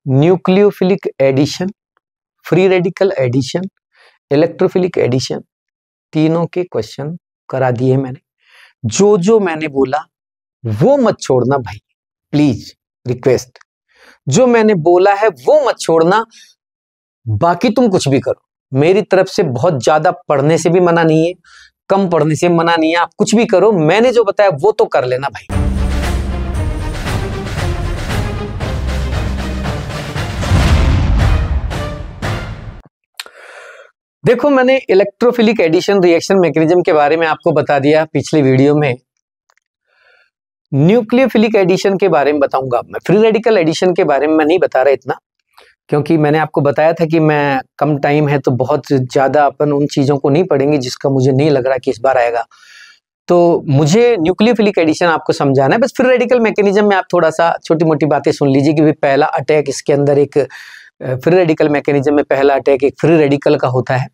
Nucleophilic addition, free radical addition, electrophilic addition, तीनों के question करा दिए मैंने। जो जो मैंने बोला वो मत छोड़ना भाई, प्लीज रिक्वेस्ट, जो मैंने बोला है वो मत छोड़ना। बाकी तुम कुछ भी करो, मेरी तरफ से बहुत ज्यादा पढ़ने से भी मना नहीं है, कम पढ़ने से मना नहीं है। आप कुछ भी करो, मैंने जो बताया वो तो कर लेना भाई। देखो, मैंने इलेक्ट्रोफिलिक एडिशन रिएक्शन मैकेनिज्म के बारे में आपको बता दिया पिछली वीडियो में। न्यूक्लियोफिलिक एडिशन के बारे में बताऊंगा मैं, फ्री रेडिकल एडिशन के बारे में मैं नहीं बता रहा इतना, क्योंकि मैंने आपको बताया था कि मैं कम टाइम है तो बहुत ज्यादा अपन उन चीजों को नहीं पढ़ेंगे जिसका मुझे नहीं लग रहा कि इस बार आएगा। तो मुझे न्यूक्लियोफिलिक एडिशन आपको समझाना है। बस फ्री रेडिकल मैकेनिज्म में आप थोड़ा सा छोटी मोटी बातें सुन लीजिए कि पहला अटैक इसके अंदर एक फ्री रेडिकल मैकेनिज्म में पहला अटैक एक फ्री रेडिकल का होता है,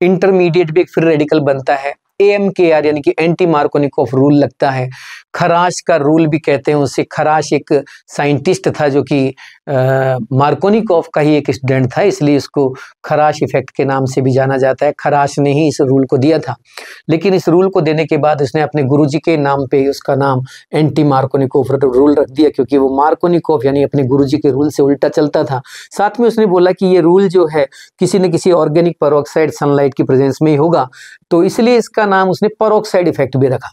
इंटरमीडिएट भी एक फ्री रेडिकल बनता है, AMKR यानी कि एंटी मार्कोनिकोव रूल लगता है, खराश का रूल भी कहते हैं उसे। खराश एक साइंटिस्ट था जो कि मार्कोनिकोव का ही एक स्टूडेंट था, इसलिए इसको खराश इफेक्ट के नाम से भी जाना जाता है। खराश ने ही इस रूल को दिया था, लेकिन इस रूल को देने के बाद उसने अपने गुरुजी के नाम पे उसका नाम एंटी मार्कोनिकोव रूल रख दिया, क्योंकि वो मार्कोनिकोव यानी अपने गुरुजी के रूल से उल्टा चलता था। साथ में उसने बोला कि ये रूल जो है किसी न किसी ऑर्गेनिक पेरोक्साइड सनलाइट की प्रेजेंस में ही होगा, तो इसलिए इसका नाम उसने पेरोक्साइड इफेक्ट भी रखा।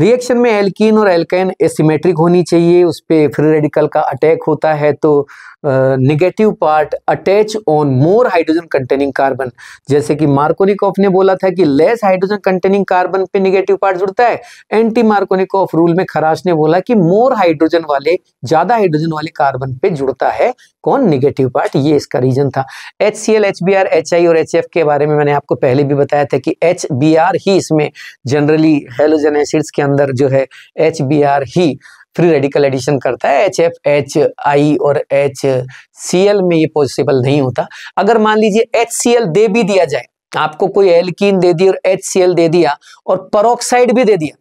रिएक्शन में एल्कीन और एल्काइन एसिमेट्रिक होनी चाहिए, उस पे फ्री रेडिकल का अटैक होता है तो negative part attach on more hydrogen containing carbon. जैसे कि मार्कोनिकोव ने बोला था कि लेस हाइड्रोजन कंटेनिंग कार्बन पे नेगेटिव पार्ट जुड़ता है, एंटी मार्कोनिकोव रूल में खराश ने बोला कि मोर हाइड्रोजन वाले, ज्यादा हाइड्रोजन वाले कार्बन पे जुड़ता है कौन, नेगेटिव पार्ट। ये इसका रीजन था। HCl, HBr, HI और HF के बारे में मैंने आपको पहले भी बताया था कि HBr ही इसमें जनरली हैलोजन एसिड्स के अंदर जो है HBr ही फ्री रेडिकल एडिशन करता है। HF, HI और HCl में ये पॉसिबल नहीं होता। अगर मान लीजिए HCl दे भी दिया जाए, आपको कोई एल्कीन दे दी और HCl दे दिया और पेरोक्साइड भी दे दिया,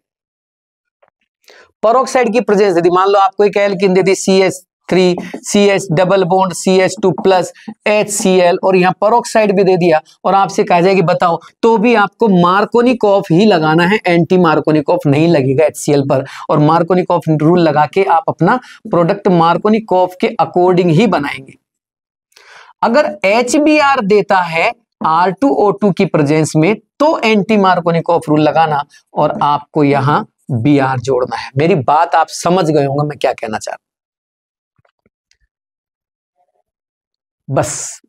पेरोक्साइड की प्रेजेंस दे दी, मान लो आपको एक एल्कीन दे दी CH3 CH double bond CH2 plus HCl और यहाँ पेरोक्साइड भी दे दिया और आपसे कहा जाए कि बताओ, तो भी आपको मार्कोनिकोव ही लगाना है, एंटी मार्कोनिकोव नहीं लगेगा HCl पर। और मार्कोनिकोव रूल लगा के आप अपना प्रोडक्ट मार्कोनिकोव के अकॉर्डिंग ही बनाएंगे। अगर HBr देता है R2O2 की प्रेजेंस में तो एंटी मार्कोनिकोव रूल लगाना और आपको यहां Br जोड़ना है। मेरी बात आप समझ गए होंगे मैं क्या कहना चाह रहा हूं। बस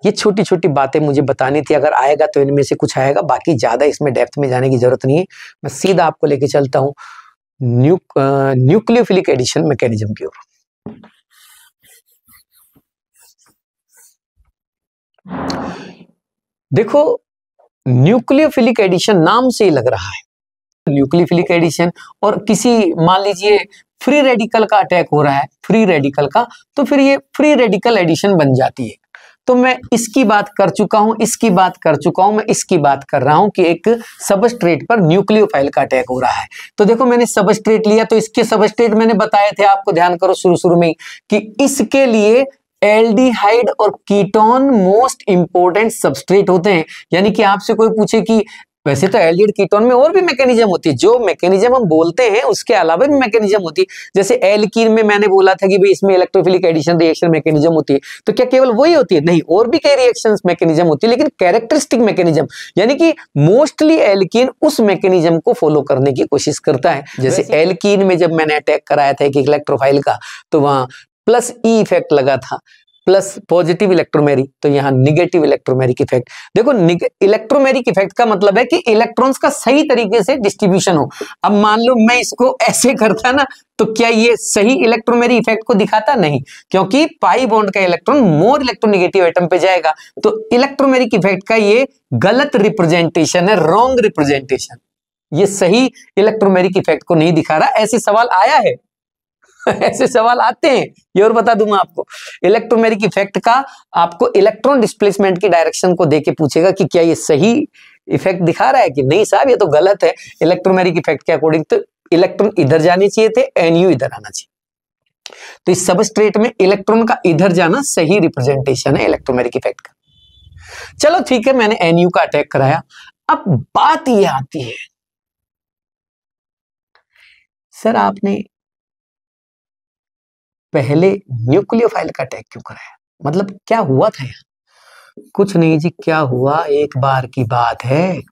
ये छोटी छोटी बातें मुझे बतानी थी, अगर आएगा तो इनमें से कुछ आएगा, बाकी ज्यादा इसमें डेप्थ में जाने की जरूरत नहीं है। मैं सीधा आपको लेके चलता हूं न्यूक्लियोफिलिक एडिशन मैकेनिज्म की ओर। देखो, न्यूक्लियोफिलिक एडिशन नाम से ही लग रहा है न्यूक्लियोफिलिक एडिशन, और किसी मान लीजिए फ्री रेडिकल का अटैक हो रहा है, फ्री रेडिकल का, तो फिर ये फ्री रेडिकल एडिशन बन जाती है। तो मैं इसकी बात कर चुका हूं, इसकी बात कर चुका हूं, मैं इसकी बात कर रहा हूं कि एक सबस्ट्रेट पर न्यूक्लियोफाइल का अटैक हो रहा है। तो देखो, मैंने सबस्ट्रेट लिया, तो इसके सबस्ट्रेट मैंने बताए थे आपको, ध्यान करो शुरू में कि इसके लिए एल्डिहाइड और कीटोन मोस्ट इंपोर्टेंट सबस्ट्रेट होते हैं। यानी कि आपसे कोई पूछे कि वैसे तो एल्डिहाइड कीटोन में और भी मैकेनिज्म होती है, जो मैकेनिज्म हम बोलते हैं उसके अलावा भी मैकेनिज्म होती है। जैसे एल्कीन में मैंने बोला था कि भाई इसमें इलेक्ट्रोफिलिक एडिशन रिएक्शन मैकेनिज्म होती है, तो क्या केवल वही होती है? नहीं, और भी कई रिएक्शंस मैकेनिज्म होती है, लेकिन कैरेक्टरिस्टिक मैकेनिज्म यानी कि मोस्टली एल्कीन उस मैकेनिज्म को फॉलो करने की कोशिश करता है। जैसे एल्कीन में जब मैंने अटैक कराया था एक इलेक्ट्रोफाइल का, तो वहां प्लस ई इफेक्ट लगा था, प्लस पॉजिटिव इलेक्ट्रोमेरिक, तो यहाँ निगेटिव इलेक्ट्रोमेरिक इफेक्ट। देखो, इलेक्ट्रोमेरिक इफेक्ट का मतलब है कि इलेक्ट्रॉन्स का सही तरीके से डिस्ट्रीब्यूशन हो। अब मान लो मैं इसको ऐसे करता ना, तो क्या ये सही इलेक्ट्रोमेरिक इफेक्ट को दिखाता? नहीं, क्योंकि पाई बॉन्ड का इलेक्ट्रॉन मोर इलेक्ट्रोनेगेटिव एटम पे जाएगा, तो इलेक्ट्रोमेरिक इफेक्ट का ये गलत रिप्रेजेंटेशन है, रॉन्ग रिप्रेजेंटेशन। ये सही इलेक्ट्रोमेरिक इफेक्ट को नहीं दिखा रहा। ऐसे सवाल आया है ऐसे सवाल आते हैं, ये और बता दूं मैं आपको। इलेक्ट्रोमेरिक इफेक्ट का आपको इलेक्ट्रॉन डिस्प्लेसमेंट की डायरेक्शन को देके पूछेगा कि क्या ये सही इफेक्ट दिखा रहा है कि नहीं साहब, ये तो गलत है। इलेक्ट्रोमेरिक इफेक्ट के अकॉर्डिंग तो इलेक्ट्रॉन इधर जाने चाहिए थे, NU इधर आना चाहिए। तो इस सबस्ट्रेट में इलेक्ट्रॉन का इधर जाना सही रिप्रेजेंटेशन है इलेक्ट्रोमेरिक इफेक्ट का। चलो ठीक है, मैंने NU का अटैक कराया। अब बात ये आती है, सर आपने पहले न्यूक्लियोफाइल का अटैक क्यों कराया? मतलब क्या हुआ था यहाँ? कुछ नहीं जी, क्या हुआ, एक बार की बात है,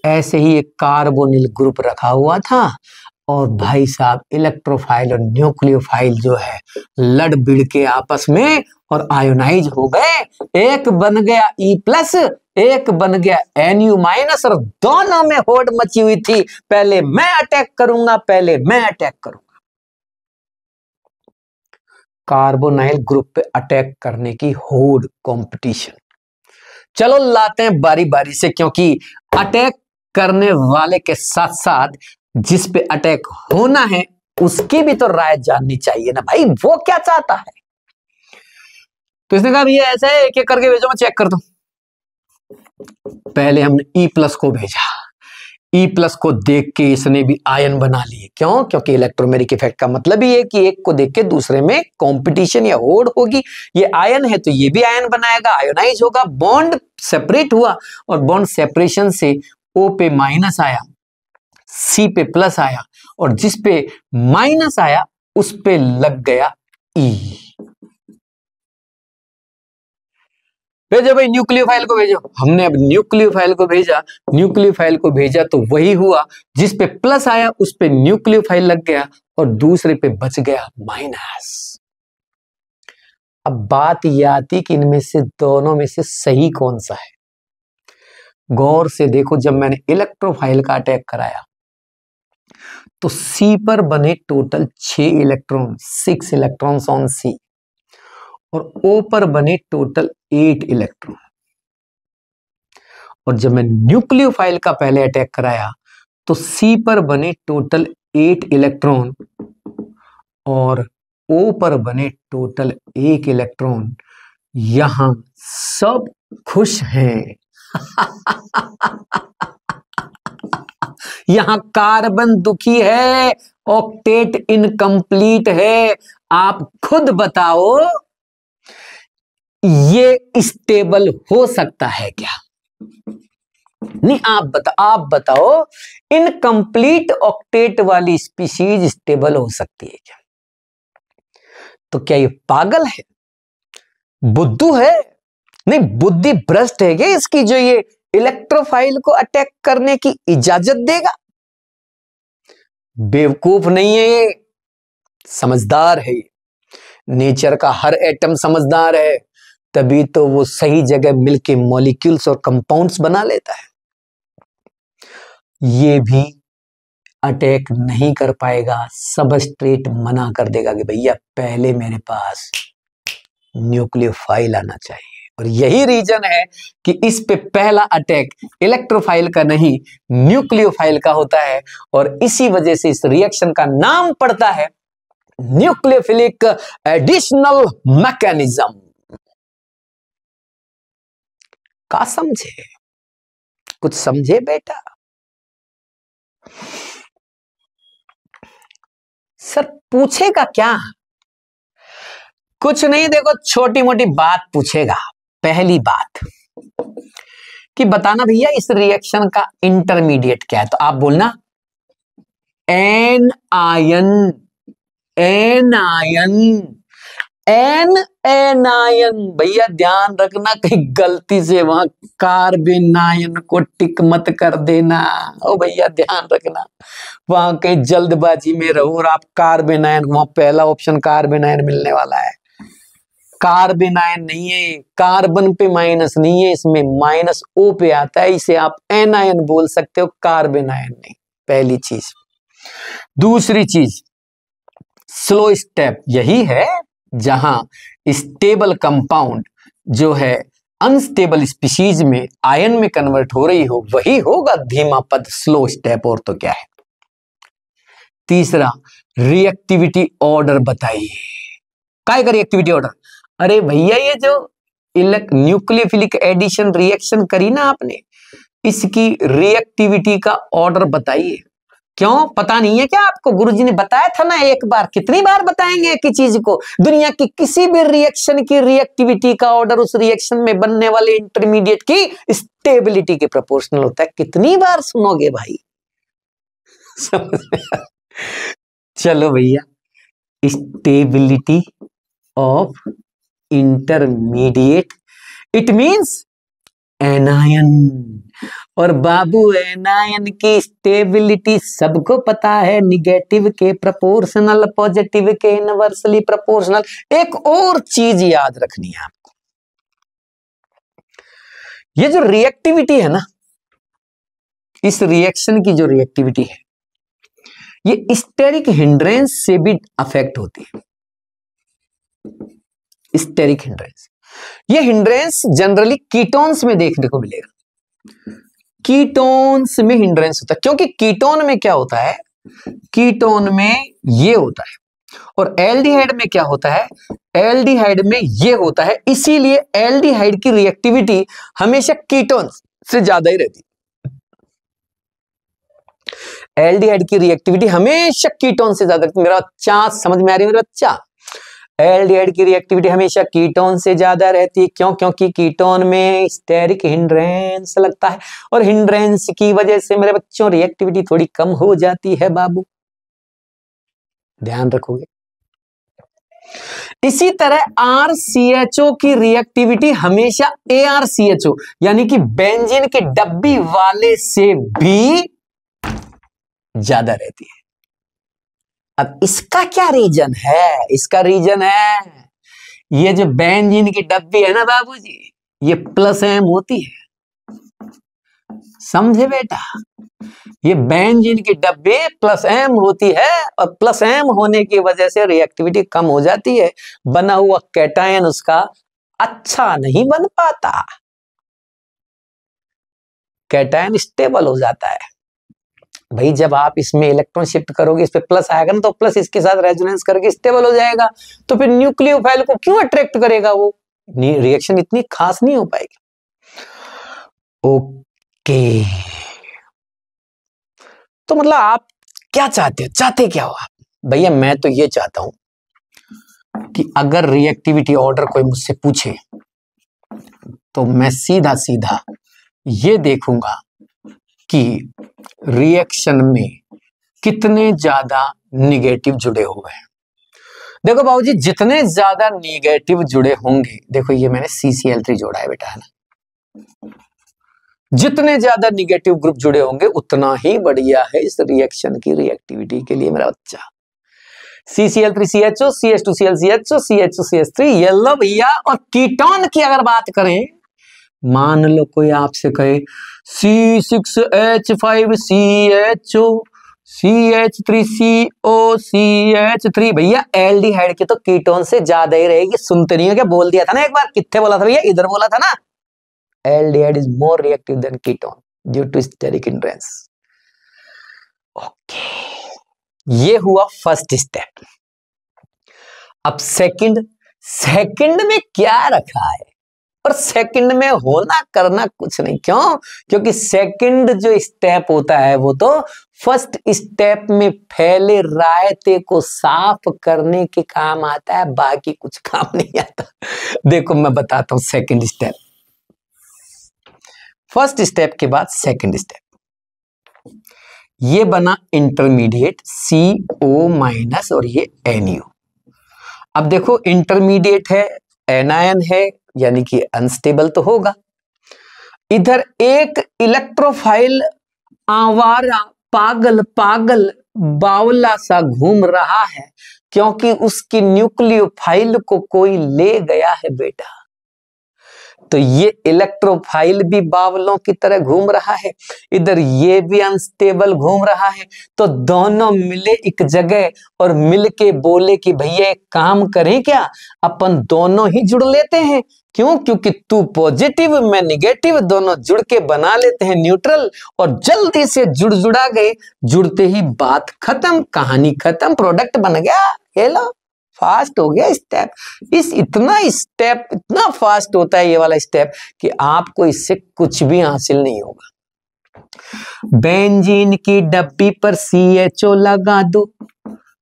ऐसे ही एक कार्बोनिल ग्रुप रखा हुआ था और भाई साहब इलेक्ट्रोफाइल और न्यूक्लियोफाइल जो है लड़ भिड़ के आपस में और आयोनाइज हो गए। एक बन गया E+, एक बन गया Nu-, और दोनों में होड़ मची हुई थी, पहले मैं अटैक करूंगा, पहले मैं अटैक करूंगा। कार्बोनाइल ग्रुप पे अटैक करने की होड़, कंपटीशन। चलो लाते हैं बारी बारी से, क्योंकि अटैक करने वाले के साथ साथ जिस पे अटैक होना है उसकी भी तो राय जाननी चाहिए ना भाई, वो क्या चाहता है। तो इसने कहा भैया ऐसा है, एक एक करके भेजो, मैं चेक कर दूं। पहले हमने E+ को भेजा, E+ को देख के इसने भी आयन बना लिए। क्यों? क्योंकि इलेक्ट्रोमेरिक इफेक्ट का मतलब ही है कि एक को देख के दूसरे में कंपटीशन या होड़ होगी। ये आयन है तो ये भी आयन बनाएगा, आयोनाइज होगा, बॉन्ड सेपरेट हुआ और बॉन्ड सेपरेशन से O पे माइनस आया, C पे प्लस आया और जिस पे माइनस आया उस पे लग गया E। भेजो भाई, न्यूक्लियोफाइल को भेजो। हमने अब न्यूक्लियोफाइल को भेजा, न्यूक्लियोफाइल को भेजा तो वही हुआ, जिस पे प्लस आया उस पे न्यूक्लियोफाइल लग गया और दूसरे पे बच गया माइनस। अब बात यह आती कि इनमें से दोनों में से सही कौन सा है। गौर से देखो, जब मैंने इलेक्ट्रोफाइल का अटैक कराया तो C पर बने total 6 electron, 6 electrons on C, और O पर बने टोटल 8 इलेक्ट्रॉन। और जब मैं न्यूक्लियोफाइल का पहले अटैक कराया तो C पर बने टोटल 8 इलेक्ट्रॉन और O पर बने टोटल 1 इलेक्ट्रॉन। यहां सब खुश हैं। यहां कार्बन दुखी है, ऑक्टेट इनकम्प्लीट है। आप खुद बताओ ये स्टेबल हो सकता है क्या? नहीं, आप बताओ इनकम्प्लीट ऑक्टेट वाली स्पीशीज स्टेबल हो सकती है क्या? तो क्या ये पागल है, बुद्धू है? नहीं, बुद्धि भ्रष्ट है क्या इसकी, जो ये इलेक्ट्रोफाइल को अटैक करने की इजाजत देगा? बेवकूफ नहीं है ये, समझदार है। नेचर का हर एटम समझदार है, तभी तो वो सही जगह मिलके मॉलिक्यूल्स और कंपाउंड्स बना लेता है। ये भी अटैक नहीं कर पाएगा, सबस्ट्रेट मना कर देगा कि भैया पहले मेरे पास न्यूक्लियोफाइल आना चाहिए। और यही रीजन है कि इस पे पहला अटैक इलेक्ट्रोफाइल का नहीं न्यूक्लियोफाइल का होता है, और इसी वजह से इस रिएक्शन का नाम पड़ता है न्यूक्लियोफिलिक एडिशनल मैकेनिज्म। का समझे? कुछ समझे बेटा? सर पूछेगा क्या? कुछ नहीं, देखो छोटी मोटी बात पूछेगा। पहली बात कि बताना भैया इस रिएक्शन का इंटरमीडिएट क्या है, तो आप बोलना anion, anion, anion. भैया ध्यान रखना कहीं गलती से वहां कार्बन आयन को टिक मत कर देना। ओ भैया ध्यान रखना, वहां कहीं जल्दबाजी में रहो और आप कार्बन आयन, वहां पहला ऑप्शन कार्बन आयन मिलने वाला है। कार्बन आयन नहीं है, कार्बन पे माइनस नहीं है, इसमें माइनस O पे आता है, इसे आप एन आयन बोल सकते हो, कार्बन आयन नहीं। पहली चीज। दूसरी चीज, स्लो स्टेप यही है जहां स्टेबल कंपाउंड जो है अनस्टेबल स्पीशीज में आयन में कन्वर्ट हो रही हो, वही होगा धीमा पद, स्लो स्टेप, और तो क्या है। तीसरा, रिएक्टिविटी ऑर्डर बताइए। काय का रिएक्टिविटी ऑर्डर? अरे भैया ये जो न्यूक्लियोफिलिक एडिशन रिएक्शन करी ना आपने, इसकी रिएक्टिविटी का ऑर्डर बताइए। क्यों, पता नहीं है क्या आपको? गुरुजी ने बताया था ना एक बार, कितनी बार बताएंगे एक ही चीज को? दुनिया की किसी भी रिएक्शन की रिएक्टिविटी का ऑर्डर उस रिएक्शन में बनने वाले इंटरमीडिएट की स्टेबिलिटी के प्रोपोर्शनल होता है। कितनी बार सुनोगे भाई? चलो भैया, stability of intermediate it means anion. और बाबू एनायन की स्टेबिलिटी सबको पता है, निगेटिव के प्रोपोर्शनल, पॉजिटिव के इनवर्सली प्रोपोर्शनल। एक और चीज याद रखनी है आपको, ये जो रिएक्टिविटी है ना, इस रिएक्शन की जो रिएक्टिविटी है, ये स्टेरिक हिंड्रेंस से भी अफेक्ट होती है। स्टेरिक हिंड्रेंस, ये हिंड्रेंस जनरली कीटोन्स में देखने को मिलेगा। कीटोन्स में हिंड्रेंस होता है, क्योंकि कीटोन में क्या होता है, कीटोन में ये होता है, और एल्डिहाइड में क्या होता है, एल्डिहाइड में ये होता है। इसीलिए एल्डिहाइड की रिएक्टिविटी हमेशा कीटोन से ज्यादा ही रहती है। एल्डिहाइड की रिएक्टिविटी हमेशा कीटोन से ज्यादा रहती है। मेरा बच्चा समझ में आ रही है? मेरा बच्चा, एल्डिहाइड की रिएक्टिविटी हमेशा कीटोन से ज्यादा रहती है। क्यों? क्योंकि कीटोन में स्टेरिक हिंड्रेंस लगता है, और हिंड्रेंस की वजह से मेरे बच्चों रिएक्टिविटी थोड़ी कम हो जाती है। बाबू ध्यान रखोगे। इसी तरह RCHO की रिएक्टिविटी हमेशा ARCHO यानी कि बेंजीन के डब्बी वाले से भी ज्यादा रहती है। अब इसका क्या रीजन है? इसका रीजन है, ये जो बेंजीन की डब्बी है ना बाबूजी, ये प्लस M होती है। समझे बेटा? ये बेंजीन की डब्बी प्लस M होती है, और प्लस M होने की वजह से रिएक्टिविटी कम हो जाती है। बना हुआ कैटायन उसका अच्छा नहीं बन पाता, कैटायन स्टेबल हो जाता है। भाई जब आप इसमें इलेक्ट्रॉन शिफ्ट करोगे, इस पे प्लस आएगा ना, तो प्लस इसके साथ रेजोनेंस करके स्टेबल हो जाएगा। तो फिर न्यूक्लियोफाइल को क्यों अट्रैक्ट करेगा? वो रिएक्शन इतनी खास नहीं हो पाएगी। ओके, तो मतलब आप क्या चाहते हो? चाहते क्या हो आप? भैया मैं तो ये चाहता हूं कि अगर रिएक्टिविटी ऑर्डर कोई मुझसे पूछे तो मैं सीधा सीधा ये देखूंगा कि रिएक्शन में कितने ज्यादा निगेटिव जुड़े हुए हैं। देखो बाबूजी, जितने ज्यादा निगेटिव जुड़े होंगे, देखो ये मैंने CCl3 जोड़ा है बेटा, है ना, जितने ज्यादा निगेटिव ग्रुप जुड़े होंगे उतना ही बढ़िया है इस रिएक्शन की रिएक्टिविटी के लिए मेरा बच्चा। CCl3CHO, CH2Cl CHO, CH2CH3, ये लो भैया। और कीटोन की अगर बात करें, मान लो कोई आपसे कहे C6H5CHO, CH3CO, CH3, भैया एल्डिहाइड की तो कीटोन से ज्यादा ही रहेगी। सुनते नहीं हो क्या? बोल दिया था ना एक बार। कितने बोला था भैया? इधर बोला था ना। Aldehyde is more reactive than ketone due to steric hindrance. Okay, ये हुआ फर्स्ट स्टेप। अब सेकंड में क्या रखा है? और सेकंड में होना करना कुछ नहीं। क्यों? क्योंकि सेकंड जो स्टेप होता है वो तो फर्स्ट स्टेप में फैले रायते को साफ करने के काम आता है, बाकी कुछ काम नहीं आता। देखो मैं बताता हूं सेकंड स्टेप, फर्स्ट स्टेप के बाद सेकंड स्टेप। ये बना इंटरमीडिएट CO- और ये NU। अब देखो इंटरमीडिएट है, एनायन है, यानी कि अनस्टेबल तो होगा। इधर एक इलेक्ट्रोफाइल आवारा पागल बावला सा घूम रहा है, क्योंकि उसकी न्यूक्लियोफाइल को कोई ले गया है बेटा। तो ये इलेक्ट्रोफाइल भी बावलों की तरह घूम रहा है, इधर ये भी अनस्टेबल घूम रहा है। तो दोनों मिले एक जगह और मिलके बोले कि भैया एक काम करें क्या, अपन दोनों ही जुड़ लेते हैं। क्यों? क्योंकि तू पॉजिटिव मैं निगेटिव, दोनों जुड़ के बना लेते हैं न्यूट्रल। और जल्दी से जुड़ा गए, जुड़ते ही बात खत्म, कहानी खत्म, प्रोडक्ट बन गया। हेलो, फास्ट हो गया स्टेप। इतना फास्ट होता है ये वाला स्टेप कि आपको इससे कुछ भी हासिल नहीं होगा। बेंजीन की डब्बी पर CHO लगा दो,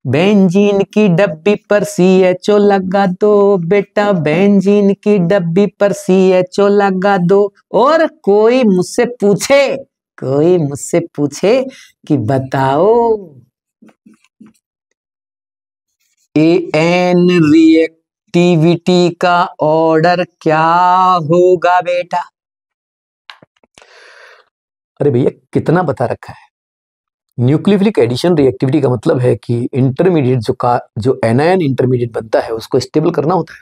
बेंजीन की डब्बी पर CHO लगा दो बेटा, बेंजीन की डब्बी पर CHO लगा दो। और कोई मुझसे पूछे कि बताओ AN रिएक्टिविटी का ऑर्डर क्या होगा बेटा? अरे भैया कितना बता रखा है। न्यूक्लियोफिलिक एडिशन रिएक्टिविटी का मतलब है कि इंटरमीडिएट जो एनायन इंटरमीडिएट बनता है उसको स्टेबल करना होता है,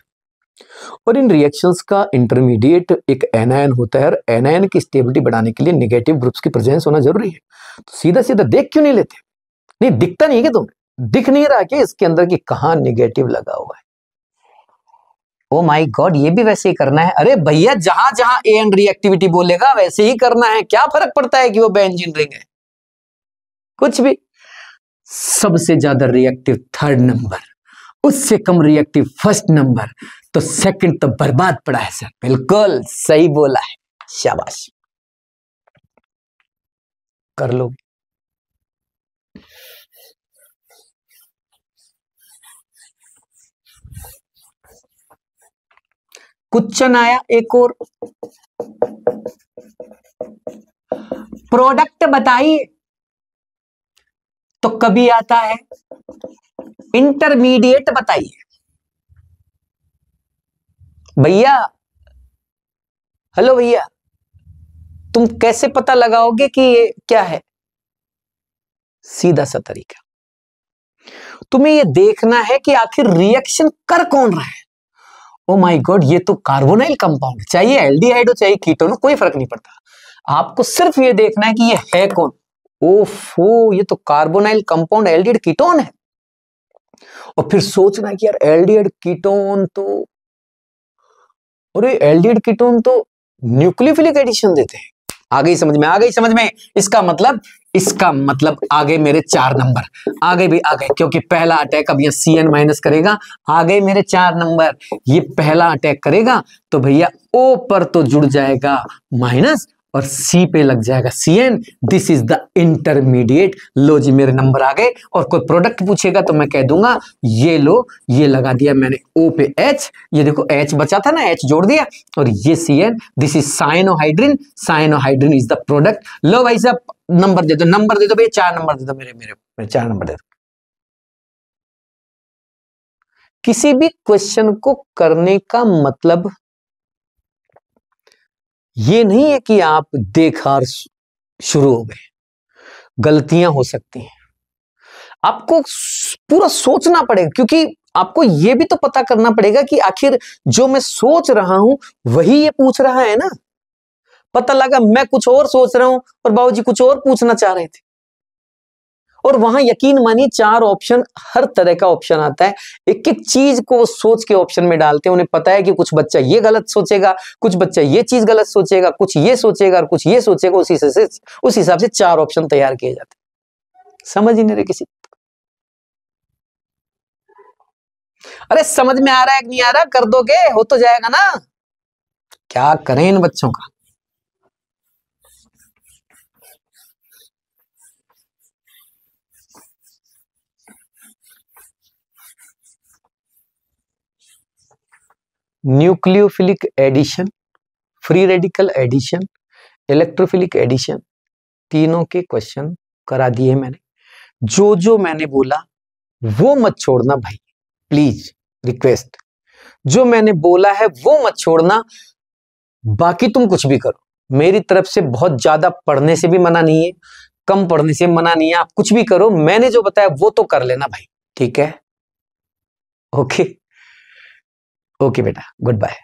और इन रिएक्शंस का इंटरमीडिएट एक एनायन होता है, और एनायन की स्टेबिलिटी बढ़ाने के लिए नेगेटिव ग्रुप्स की प्रेजेंस होना जरूरी है। तो सीधा सीधा देख क्यों नहीं लेते? नहीं दिखता नहीं है, तुम्हें दिख नहीं रहा कि इसके अंदर की कहां नेगेटिव लगा हुआ है? ओ माय गॉड, ये भी वैसे ही करना है? अरे भैया जहां जहां एन रिएक्टिविटी बोलेगा वैसे ही करना है, क्या फर्क पड़ता है कि वो बेंजीन रिंग है? कुछ भी। सबसे ज्यादा रिएक्टिव 3rd नंबर, उससे कम रिएक्टिव 1st नंबर, तो 2nd तो बर्बाद पड़ा है सर। बिल्कुल सही बोला है, शाबाश, कर लो। क्वेश्चन आया एक और, प्रोडक्ट बताइए, तो कभी आता है इंटरमीडिएट बताइए। भैया हेलो भैया, तुम कैसे पता लगाओगे कि ये क्या है? सीधा सा तरीका, तुम्हें ये देखना है कि आखिर रिएक्शन कर कौन रहा है। ओ माय गॉड, ये तो कार्बोनाइल कंपाउंड, चाहिए एल्डिहाइड हो चाहे कीटोन हो, कोई फर्क नहीं पड़ता। आपको सिर्फ ये देखना है कि ये है कौन। ओफो, ये तो कार्बोनाइल कंपाउंड एल्डिहाइड कीटोन है। और फिर सोचना कि यार एल्डिहाइड कीटोन तो, अरे एल्डिहाइड कीटोन तो न्यूक्लियोफिलिक एडिशन देते हैं। आ गई समझ में, आ गई समझ में। इसका मतलब आगे मेरे 4 नंबर, आगे भी आ गए, क्योंकि पहला अटैक अब ये CN माइनस करेगा। आ गए मेरे 4 नंबर, ये पहला अटैक करेगा तो भैया O पर तो जुड़ जाएगा माइनस, और C पे लग जाएगा CN। This is the intermediate. लो जी मेरे नंबर आ गए, और कोई प्रोडक्ट पूछेगा तो मैं कह दूंगा ये लो, ये लगा दिया मैंने O पे H, ये देखो H बचा था ना, H जोड़ दिया, और ये CN, this is cyanohydrin. Cyanohydrin is the product. लो भाई साहब नंबर दे दो, नंबर दे दो भैया, 4 नंबर दे दो, मेरे 4 नंबर दे दो। किसी भी क्वेश्चन को करने का मतलब ये नहीं है कि आप देखार शुरू हो गए, गलतियां हो सकती हैं। आपको पूरा सोचना पड़ेगा, क्योंकि आपको यह भी तो पता करना पड़ेगा कि आखिर जो मैं सोच रहा हूं वही ये पूछ रहा है ना। पता लगा मैं कुछ और सोच रहा हूं और बाबूजी कुछ और पूछना चाह रहे थे, और वहां यकीन मानिए 4 ऑप्शन, हर तरह का ऑप्शन आता है। एक एक चीज को सोच के ऑप्शन में डालते हैं। उन्हें पता है कि कुछ बच्चा ये गलत सोचेगा, कुछ बच्चा ये चीज गलत सोचेगा, कुछ ये सोचेगा और कुछ ये सोचेगा। उस हिसाब से 4 ऑप्शन तैयार किए जाते हैं। समझ ही नहीं रहे किसी। अरे समझ में आ रहा है कि नहीं आ रहा? कर दोगे, हो तो जाएगा ना। क्या करें इन बच्चों का। Nucleophilic addition, free radical addition, electrophilic addition, तीनों के क्वेश्चन करा दिए मैंने। जो जो मैंने बोला वो मत छोड़ना भाई, प्लीज रिक्वेस्ट। जो मैंने बोला है वो मत छोड़ना, बाकी तुम कुछ भी करो। मेरी तरफ से बहुत ज्यादा पढ़ने से भी मना नहीं है, कम पढ़ने से मना नहीं है। आप कुछ भी करो, मैंने जो बताया वो तो कर लेना भाई, ठीक है? ओके ओके बेटा, गुड बाय।